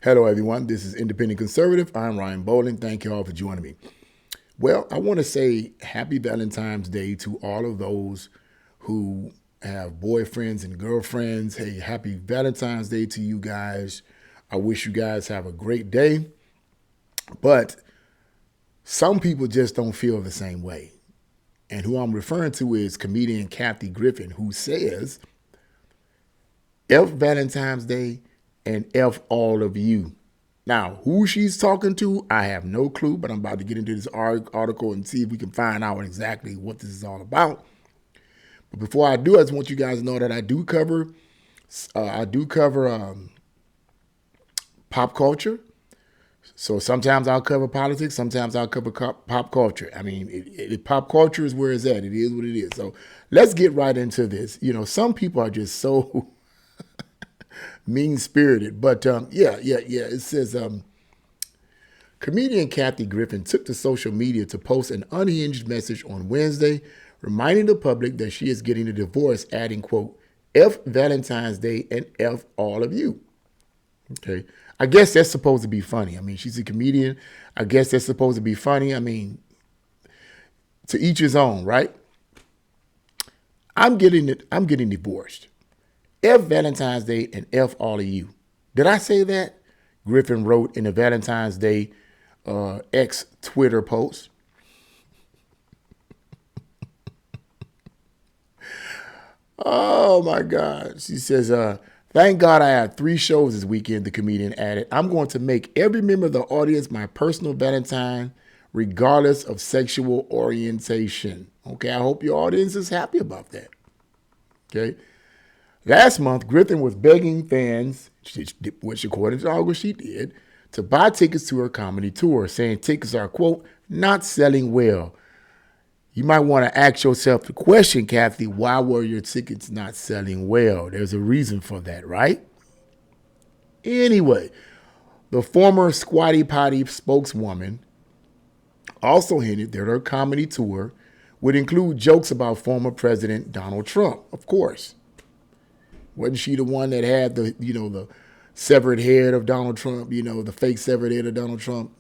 Hello, everyone. This is Independent Conservative. I'm Ryan Bowling. Thank you all for joining me. Well, I want to say happy Valentine's Day to all of those who have boyfriends and girlfriends. Hey, happy Valentine's Day to you guys. I wish you guys have a great day. But some people just don't feel the same way. And who I'm referring to is comedian Kathy Griffin, who says, F Valentine's Day and F all of you. Now, who she's talking to, I have no clue, but I'm about to get into this article and see if we can find out exactly what this is all about. But before I do, I just want you guys to know that I do cover pop culture. So sometimes I'll cover politics, sometimes I'll cover pop culture. I mean, pop culture is where it's at. It is what it is. So let's get right into this. You know, some people are just so mean-spirited. But yeah. It says comedian Kathy Griffin took to social media to post an unhinged message on Wednesday, reminding the public that she is getting a divorce, adding, quote, F Valentine's Day and F all of you. Okay. I guess that's supposed to be funny. I mean, she's a comedian. I guess that's supposed to be funny. I mean, to each his own, right? I'm getting divorced. F Valentine's Day and F all of you. Did I say that? Griffin wrote in a Valentine's Day X Twitter post. Oh my God. She says, thank God I have 3 shows this weekend, the comedian added. I'm going to make every member of the audience my personal Valentine, regardless of sexual orientation. Okay, I hope your audience is happy about that. Okay. Last month, Griffin was begging fans, which according to August she did, to buy tickets to her comedy tour, saying tickets are, quote, not selling well. You might want to ask yourself the question, Kathy, why were your tickets not selling well? There's a reason for that, right? Anyway, the former Squatty Potty spokeswoman also hinted that her comedy tour would include jokes about former President Donald Trump, of course. Wasn't she the one that had the severed head of Donald Trump, the fake severed head of Donald Trump?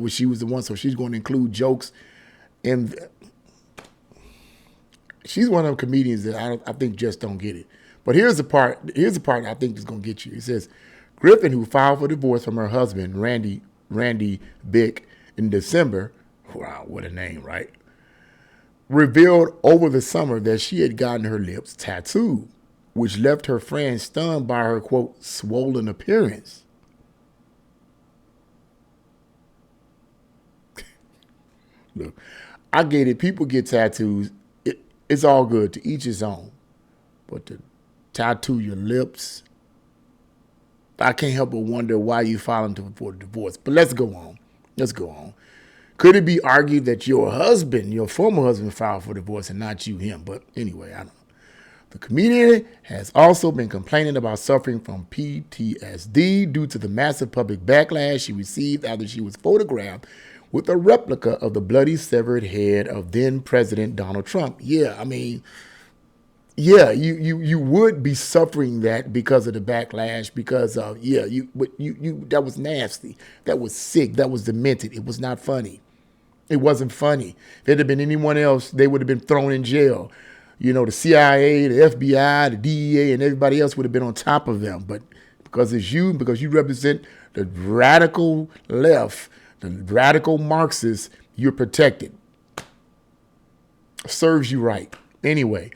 She was the one, so she's going to include jokes. And she's one of them comedians that I think just don't get it. But here's the part I think is going to get you. It says, Griffin, who filed for divorce from her husband, Randy Bick, in December, wow, what a name, right? Revealed over the summer that she had gotten her lips tattooed, which left her friends stunned by her, quote, swollen appearance. Look, I get it. People get tattoos. It's all good, to each his own. But to tattoo your lips, I can't help but wonder why you filing for divorce. But let's go on. Could it be argued that your former husband, filed for divorce and not you, him? But anyway, I don't know. The comedian has also been complaining about suffering from PTSD due to the massive public backlash she received after she was photographed with a replica of the bloody severed head of then President Donald Trump. Yeah, I mean, yeah, you would be suffering that because of the backlash, because of that was nasty, that was sick, that was demented. It was not funny. It wasn't funny. If it had been anyone else, they would have been thrown in jail. The CIA, the FBI, the DEA, and everybody else would have been on top of them. But because you represent the radical left, the radical Marxists, you're protected. Serves you right. Anyway,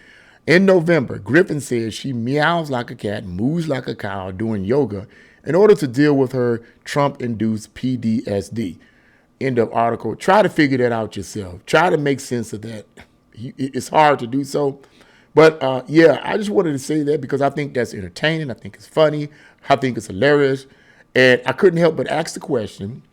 in November, Griffin says she meows like a cat, moves like a cow doing yoga in order to deal with her Trump-induced PTSD. End of article. Try to figure that out yourself. Try to make sense of that. It's hard to do so. But I just wanted to say that because I think that's entertaining. I think it's funny. I think it's hilarious. And I couldn't help but ask the question,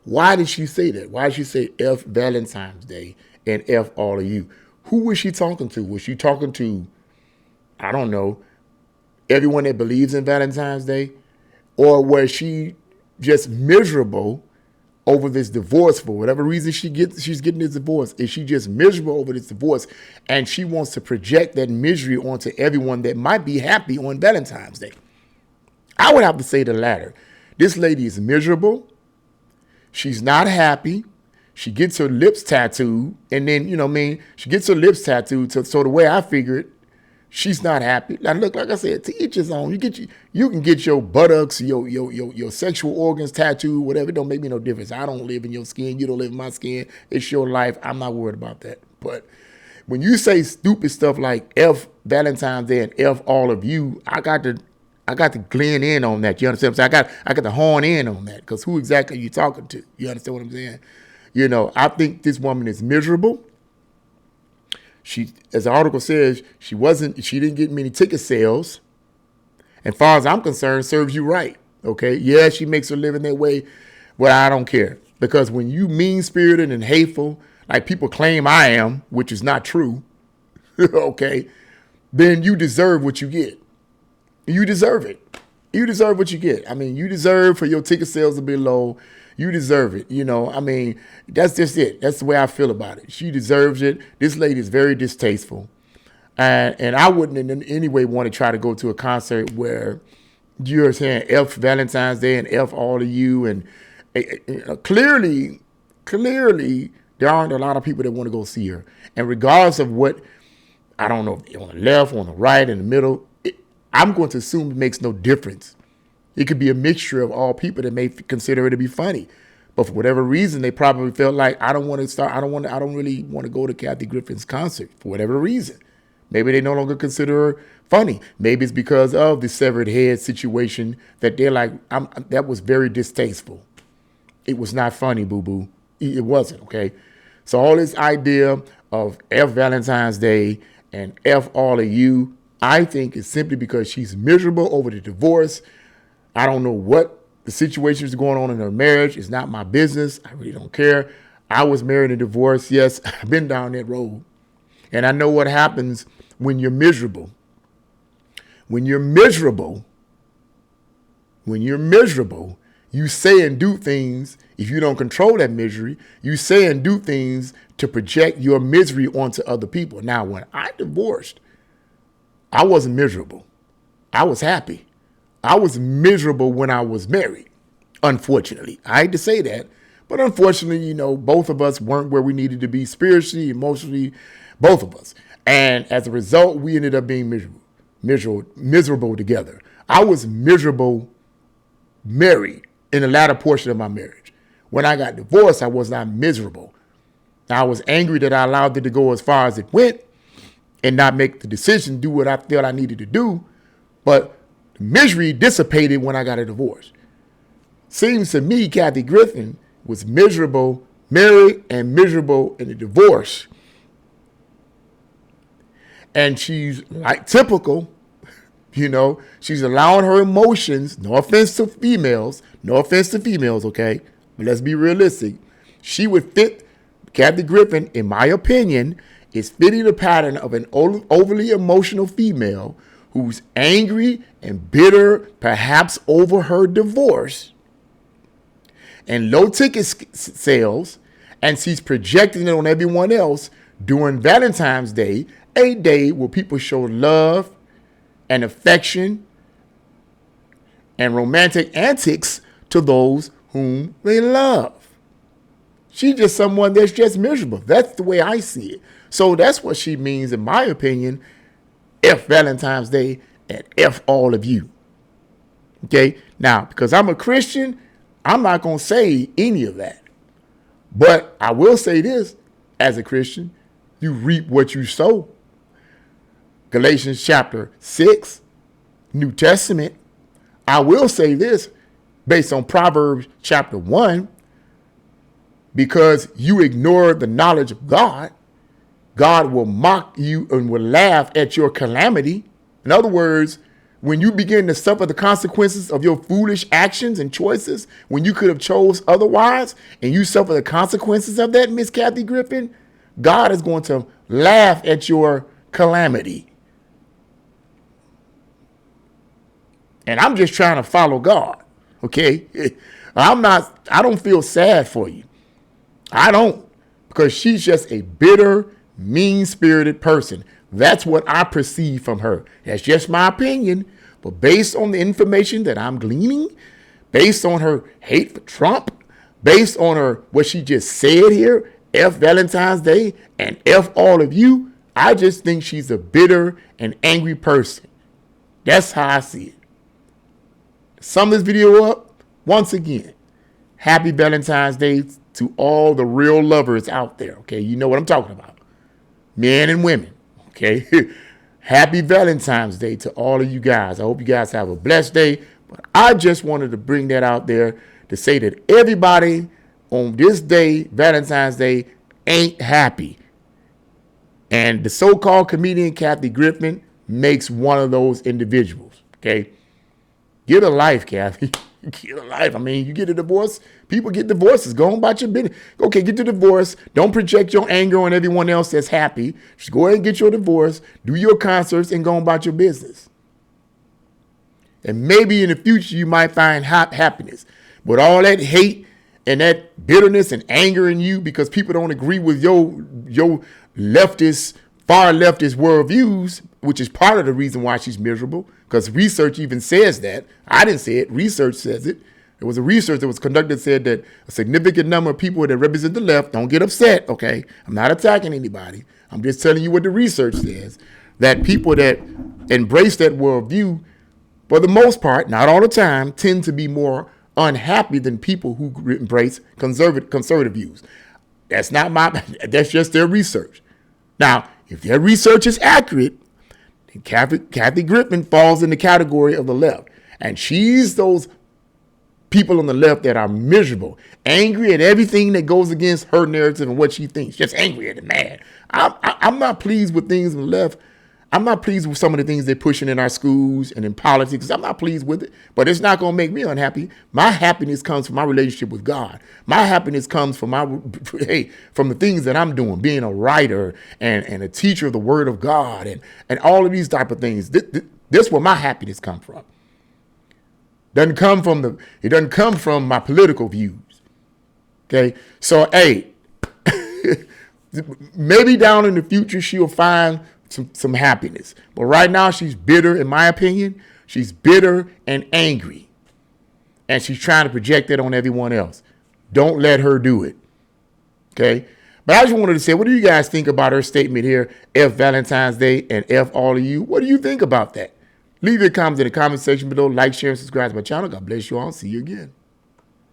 why did she say that? Why did she say F Valentine's Day and F all of you? Who was she talking to? Was she talking to, I don't know, everyone that believes in Valentine's Day? Or was she just miserable over this divorce for whatever reason she's getting this divorce? Is she just miserable over this divorce and she wants to project that misery onto everyone that might be happy on Valentine's Day? I would have to say the latter. This lady is miserable. She's not happy. She gets her lips tattooed. And then, you know what I mean? She gets her lips tattooed. So the way I figure it, she's not happy. Now, look, like I said, to each his own. You can get your buttocks, your sexual organs tattooed, whatever. It don't make me no difference. I don't live in your skin. You don't live in my skin. It's your life. I'm not worried about that. But when you say stupid stuff like F Valentine's Day and F all of you, I got to glen in on that. You understand what I'm saying? I got to horn in on that, because who exactly are you talking to? You understand what I'm saying? You know, I think this woman is miserable. She, as the article says, she didn't get many ticket sales. And as far as I'm concerned, serves you right. Okay. Yeah, she makes her living that way. But I don't care. Because when you mean-spirited and hateful, like people claim I am, which is not true, okay, then you deserve what you get. You deserve it. You deserve what you get. I mean, you deserve for your ticket sales to be low. You deserve it. You know, I mean, that's just it. That's the way I feel about it. She deserves it. This lady is very distasteful. And I wouldn't in any way want to try to go to a concert where you're saying F Valentine's Day and F all of you. And clearly, there aren't a lot of people that want to go see her. And regardless of what, I don't know, on the left, on the right, in the middle, I'm going to assume it makes no difference. It could be a mixture of all people that may consider it to be funny. But for whatever reason, they probably felt like, I don't really want to go to Kathy Griffin's concert for whatever reason. Maybe they no longer consider her funny. Maybe it's because of the severed head situation that they're like, that was very distasteful. It was not funny, boo-boo. It wasn't, okay? So all this idea of F Valentine's Day and F all of you, I think is simply because she's miserable over the divorce. I don't know what the situation is going on in her marriage. It's not my business. I really don't care. I was married and divorced. Yes, I've been down that road. And I know what happens when you're miserable. When you're miserable, you say and do things. If you don't control that misery, you say and do things to project your misery onto other people. Now, when I divorced, I wasn't miserable. I was happy. I was miserable when I was married, unfortunately. I hate to say that, but unfortunately, you know, both of us weren't where we needed to be spiritually, emotionally, both of us. And as a result, we ended up being miserable together. I was miserable married in the latter portion of my marriage. When I got divorced, I was not miserable. I was angry that I allowed it to go as far as it went and not make the decision, do what I felt I needed to do. But the misery dissipated when I got a divorce. Seems to me Kathy Griffin was miserable married and miserable in the divorce. And she's like typical, you know, she's allowing her emotions, no offense to females, okay? But let's be realistic. She would fit, Kathy Griffin, in my opinion, is fitting the pattern of an overly emotional female who's angry and bitter, perhaps over her divorce and low ticket sales, and she's projecting it on everyone else during Valentine's Day, a day where people show love and affection and romantic antics to those whom they love. She's just someone that's just miserable. That's the way I see it. So that's what she means, in my opinion, F Valentine's Day and F all of you. Okay? Now, because I'm a Christian, I'm not going to say any of that. But I will say this, as a Christian, you reap what you sow. Galatians chapter 6, New Testament. I will say this, based on Proverbs chapter 1, because you ignore the knowledge of God, God will mock you and will laugh at your calamity. In other words, when you begin to suffer the consequences of your foolish actions and choices, when you could have chose otherwise, and you suffer the consequences of that, Miss Kathy Griffin, God is going to laugh at your calamity. And I'm just trying to follow God, okay? I don't feel sad for you. I don't, because she's just a bitter, mean-spirited person. That's what I perceive from her. That's just my opinion. But based on the information that I'm gleaning, based on her hate for Trump, based on her what she just said here, F Valentine's Day and F all of you, I just think she's a bitter and angry person. That's how I see it. Sum this video up once again. Happy Valentine's Day to all the real lovers out there. Okay, you know what I'm talking about. Men and women. Okay. Happy Valentine's Day to all of you guys. I hope you guys have a blessed day. But I just wanted to bring that out there to say that everybody on this day, Valentine's Day, ain't happy. And the so-called comedian Kathy Griffin makes one of those individuals. Okay. Get a life, Kathy. Get a life. I mean, you get a divorce. People get divorces. Go on about your business. Okay, get the divorce. Don't project your anger on everyone else that's happy. Just go ahead and get your divorce. Do your concerts and go on about your business. And maybe in the future you might find happiness. But all that hate and that bitterness and anger in you because people don't agree with your leftist, far leftist worldviews, which is part of the reason why she's miserable, because research even says that. I didn't say it. Research says it. There was a research that was conducted that said that a significant number of people that represent the left, don't get upset, okay? I'm not attacking anybody. I'm just telling you what the research says, that people that embrace that worldview, for the most part, not all the time, tend to be more unhappy than people who embrace conservative views. That's not that's just their research. Now, if their research is accurate, then Kathy Griffin falls in the category of the left. And she's those people on the left that are miserable, angry at everything that goes against her narrative and what she thinks, just angry at it, mad. I'm not pleased with things on the left. I'm not pleased with some of the things they're pushing in our schools and in politics. I'm not pleased with it, but it's not going to make me unhappy. My happiness comes from my relationship with God. My happiness comes from from the things that I'm doing, being a writer and a teacher of the Word of God and all of these type of things. This is where my happiness comes from. It doesn't come from my political views. Okay, so hey, maybe down in the future she'll find some happiness. But right now she's bitter, in my opinion. She's bitter and angry. And she's trying to project it on everyone else. Don't let her do it. Okay? But I just wanted to say, what do you guys think about her statement here? F Valentine's Day and F all of you. What do you think about that? Leave your comments in the comment section below. Like, share, and subscribe to my channel. God bless you all. See you again.